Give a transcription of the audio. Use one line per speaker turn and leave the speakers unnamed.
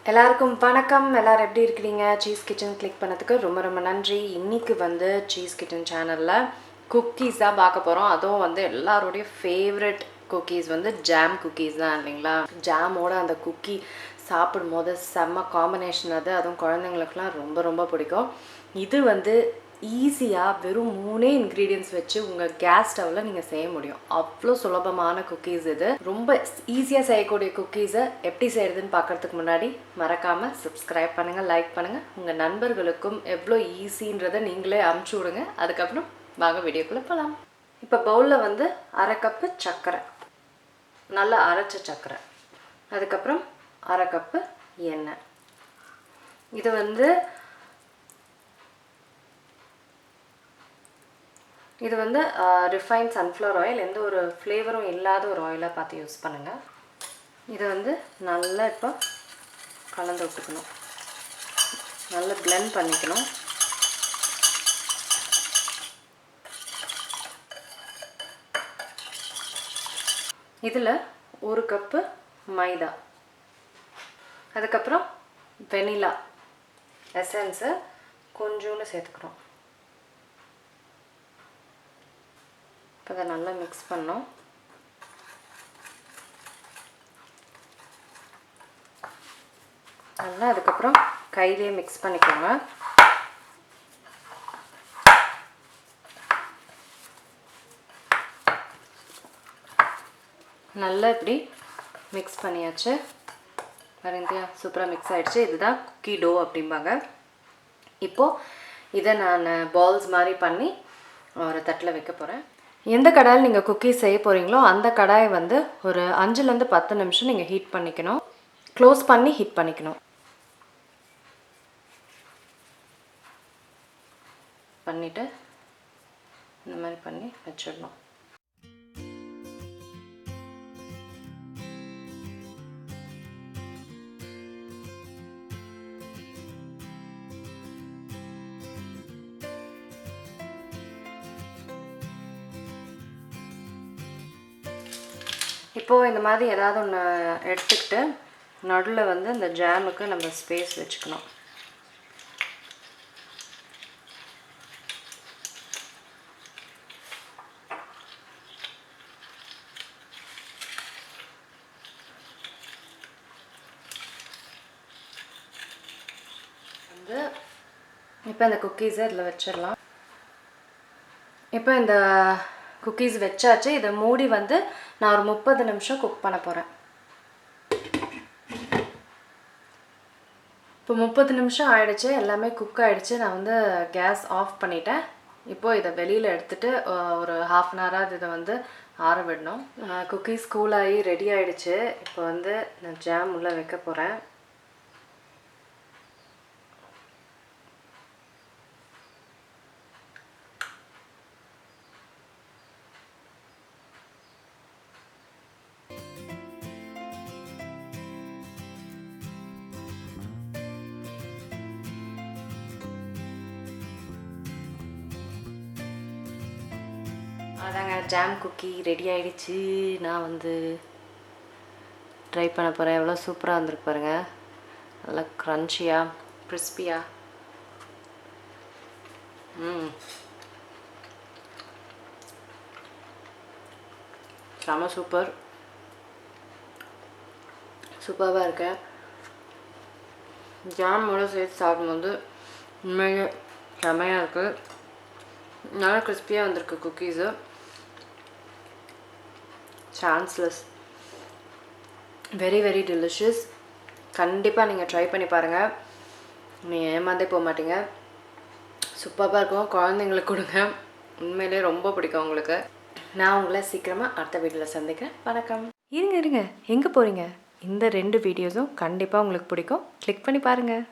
எல்லாருக்கும் வணக்கம். எல்லாரும் எப்படி இருக்கிறீங்க? சீஸ் கிச்சன் கிளிக் பண்ணதுக்கு ரொம்ப ரொம்ப நன்றி. இன்றைக்கி வந்து சீஸ் கிச்சன் சேனலில் குக்கீஸ் தான் பார்க்க போகிறோம். அதுவும் வந்து எல்லாரோடைய ஃபேவரட் குக்கீஸ் வந்து ஜாம் குக்கீஸ் தான் இல்லைங்களா? ஜாமோட அந்த குக்கி சாப்பிடும்போது செம்ம காம்பினேஷன் அதுவும் குழந்தைங்களுக்குலாம் ரொம்ப ரொம்ப பிடிக்கும். இது வந்து ஈஸியாக வெறும் 3 இன்க்ரீடியன்ட்ஸ் வச்சு உங்கள் கேஸ் ஸ்டவ்வில் நீங்கள் செய்ய முடியும். அவ்வளோ சுலபமான குக்கீஸ் இது. ரொம்ப ஈஸியாக செய்யக்கூடிய குக்கீஸை எப்படி செய்கிறதுன்னு பார்க்குறதுக்கு முன்னாடி மறக்காமல் சப்ஸ்கிரைப் பண்ணுங்கள், லைக் பண்ணுங்கள். உங்கள் நண்பர்களுக்கும் எவ்வளோ ஈஸின்றதை நீங்களே அமுச்சு விடுங்க. அதுக்கப்புறம் வாங்க வீடியோக்குள்ளே போகலாம். இப்போ பவுலில் வந்து 1/2 கப்பு சர்க்கரை, நல்லா அரைச்ச சர்க்கரை, அதுக்கப்புறம் 1/2 கப்பு எண்ணெய். இது வந்து ரிஃபைன்ட் சன்ஃப்ளவர் ஆயில், எந்த ஒரு ஃப்ளேவரும் இல்லாத ஒரு ஆயிலாக பார்த்து யூஸ் பண்ணுங்கள். இதை வந்து நல்லா இப்போ கலந்து விட்டுக்கணும், நல்லா பிளெண்ட் பண்ணிக்கணும். இதில் 1 கப்பு மைதா, அதுக்கப்புறம் வெனிலா எசன்ஸை கொஞ்சோண்டு சேர்த்துக்கிறோம். இப்போ அதை நல்லா மிக்ஸ் பண்ணோம். நல்லா அதுக்கப்புறம் கையிலே மிக்ஸ் பண்ணிக்கோங்க. நல்லா இப்படி மிக்ஸ் பண்ணியாச்சு. பாருங்க, சூப்பராக மிக்ஸ் ஆகிடுச்சு. இதுதான் குக்கி டோ அப்படிம்பாங்க. இப்போது இதை நான் பால்ஸ் மாதிரி பண்ணி ஒரு தட்டில் வைக்க போகிறேன். எந்த கடாயில் நீங்கள் குக்கீஸ் செய்ய போகிறீங்களோ அந்த கடாயை வந்து ஒரு 5லேருந்து 10 நிமிஷம் நீங்கள் ஹீட் பண்ணிக்கணும். க்ளோஸ் பண்ணி ஹீட் பண்ணிக்கணும். பண்ணிவிட்டு இந்த மாதிரி பண்ணி வச்சிடணும். இப்போது இந்த மாதிரி ஏதாவது ஒன்று எடுத்துக்கிட்டு நடுவில் வந்து இந்த ஜாமுக்கு நம்ம ஸ்பேஸ் வச்சுக்கணும். வந்து இப்போ இந்த குக்கீஸை இதில் வச்சிடலாம். இப்போ இந்த குக்கீஸ் வச்சாச்சு. இதை மூடி வந்து நான் ஒரு 30 நிமிஷம் குக் பண்ண போகிறேன். இப்போ 30 நிமிஷம் ஆகிடுச்சு, எல்லாமே குக் ஆகிடுச்சு. நான் வந்து கேஸ் ஆஃப் பண்ணிட்டேன். இப்போது இதை வெளியில் எடுத்துகிட்டு ஒரு 1/2 அன் ஹவராக இதை வந்து ஆற விடணும். குக்கீஸ் கூலாகி ரெடி ஆகிடுச்சு. இப்போ வந்து நான் ஜாம் உள்ளே வைக்க போகிறேன். அதாங்க ஜாம் குக்கி ரெடி ஆகிடுச்சு. நான் வந்து ட்ரை பண்ண போகிறேன். எவ்வளோ சூப்பராக வந்திருக்கு பாருங்கள். நல்லா க்ரன்ச்சியாக கிறிஸ்பியாக. செம சூப்பராக இருக்கு. ஜாமோட சேர்த்து சாப்பிடும்போது உண்மையே செமையாக இருக்குது. நல்லா கிறிஸ்பியாக வந்திருக்கு cookies. Chanceless, very very delicious. கண்டிப்பாக நீங்கள் ட்ரை பண்ணி பாருங்கள். நீங்கள் ஏமாந்தே போக மாட்டீங்க. சூப்பராக இருக்கும். குழந்தைங்களுக்கு கொடுங்க, உண்மையிலே ரொம்ப பிடிக்கும் உங்களுக்கு. நான் உங்களை சீக்கிரமாக அடுத்த வீடியோவில் சந்திக்கிறேன். வணக்கம். இருங்க எங்கே போகிறீங்க? இந்த 2 வீடியோஸும் கண்டிப்பாக உங்களுக்கு பிடிக்கும். கிளிக் பண்ணி பாருங்கள்.